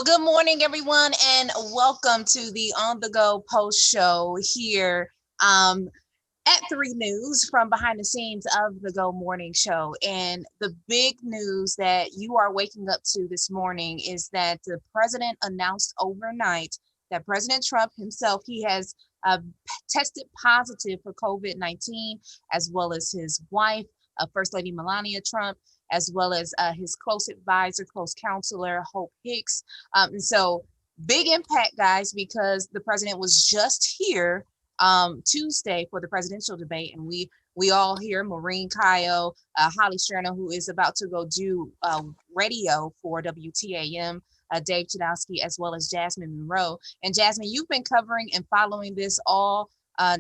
Well, good morning, everyone, and welcome to the On the Go post show here at 3 News from behind the scenes of the Go Morning Show. And the big news that you are waking up to this morning is that the president announced overnight that President Trump himself, he has tested positive for COVID-19, as well as his wife, First Lady Melania Trump, as well as his close advisor, close counselor, Hope Hicks. And so big impact, guys, because the president was just here Tuesday for the presidential debate. And we all hear Maureen Kyle, Holly Sterno, who is about to go do radio for WTAM, Dave Chudowski, as well as Jasmine Monroe. And Jasmine, you've been covering and following this all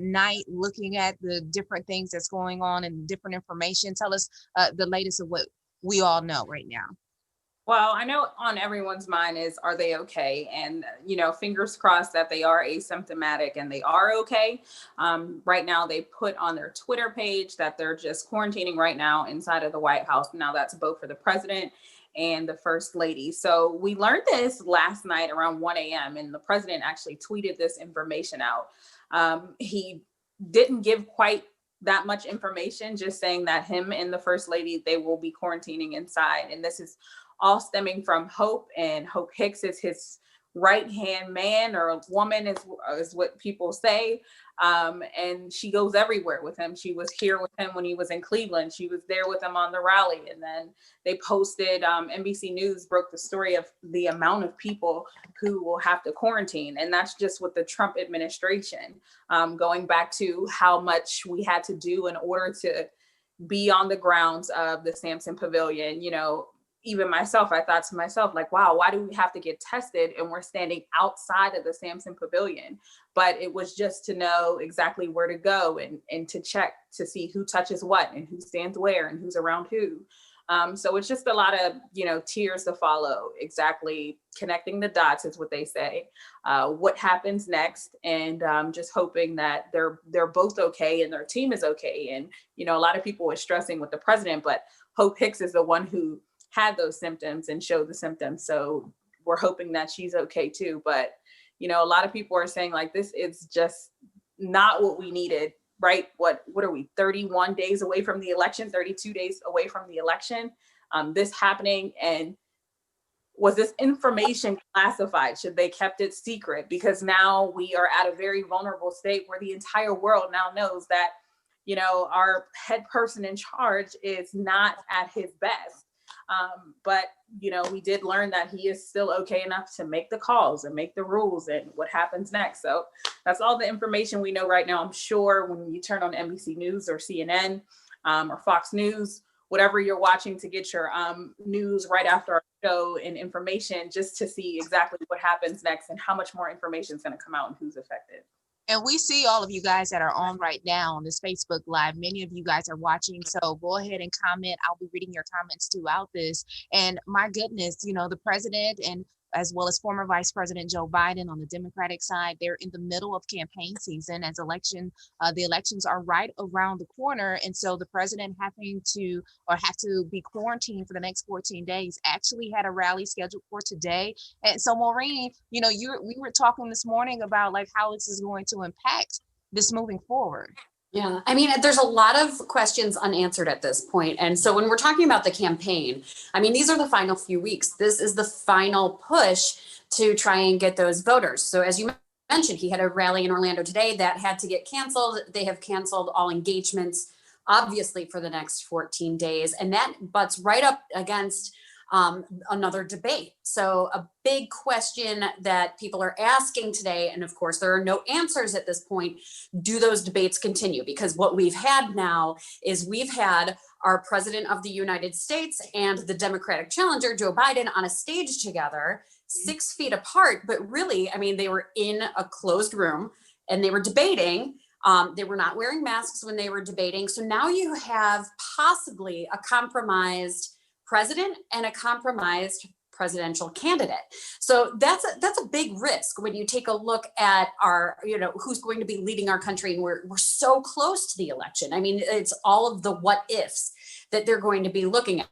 night, looking at the different things that's going on and different information. Tell us the latest of what we all know right now. Well, I know on everyone's mind is, are they okay? And, fingers crossed that they are asymptomatic and they are okay. Right now, they put on their Twitter page that they're just quarantining right now inside of the White House. Now that's both for the president and the first lady. So we learned this last night around 1 a.m. and the president actually tweeted this information out. He didn't give quite that much information, just saying that him and the first lady, they will be quarantining inside. And this is all stemming from Hope, and Hope Hicks is his right-hand man or woman is what people say. And she goes everywhere with him. She was here with him when he was in Cleveland. She was there with him on the rally. And then they posted, NBC News broke the story of the amount of people who will have to quarantine. And that's just with the Trump administration, going back to how much we had to do in order to be on the grounds of the Samson Pavilion. Even myself, I thought to myself, like, wow, why do we have to get tested and we're standing outside of the Samson Pavilion? But it was just to know exactly where to go and to check to see who touches what and who stands where and who's around who. So it's just a lot of, tears to follow, exactly connecting the dots is what they say, what happens next. And just hoping that they're both okay and their team is okay. And, a lot of people were stressing with the president, but Hope Hicks is the one who had those symptoms and showed the symptoms. So we're hoping that she's okay too. But, a lot of people are saying like, this is just not what we needed, right? What are we, 31 days away from the election, 32 days away from the election, this happening. And was this information classified? Should they kept it secret? Because now we are at a very vulnerable state where the entire world now knows that, our head person in charge is not at his best. But, we did learn that he is still okay enough to make the calls and make the rules and what happens next. So that's all the information we know right now. I'm sure when you turn on NBC News or CNN or Fox News, whatever you're watching to get your news right after our show and information, just to see exactly what happens next and how much more information is going to come out and who's affected. And we see all of you guys that are on right now on this Facebook Live. Many of you guys are watching, so go ahead and comment. I'll be reading your comments throughout this. And my goodness, the president and as well as former Vice President Joe Biden on the Democratic side, they're in the middle of campaign season as the elections are right around the corner. And so the president have to be quarantined for the next 14 days, actually had a rally scheduled for today. And so Maureen, we were talking this morning about like how this is going to impact this moving forward. Yeah, there's a lot of questions unanswered at this point. And so when we're talking about the campaign, these are the final few weeks. This is the final push to try and get those voters. So as you mentioned, he had a rally in Orlando today that had to get canceled. They have canceled all engagements, obviously, for the next 14 days. And that butts right up against another debate. So a big question that people are asking today, and of course there are no answers at this point, do those debates continue? Because what we've had now is we've had our president of the United States and the Democratic challenger, Joe Biden, on a stage together, 6 feet apart, but really, they were in a closed room and they were debating. They were not wearing masks when they were debating. So now you have possibly a compromised president and a compromised presidential candidate. So that's a big risk when you take a look at our, who's going to be leading our country. And we're so close to the election. It's all of the what ifs that they're going to be looking at.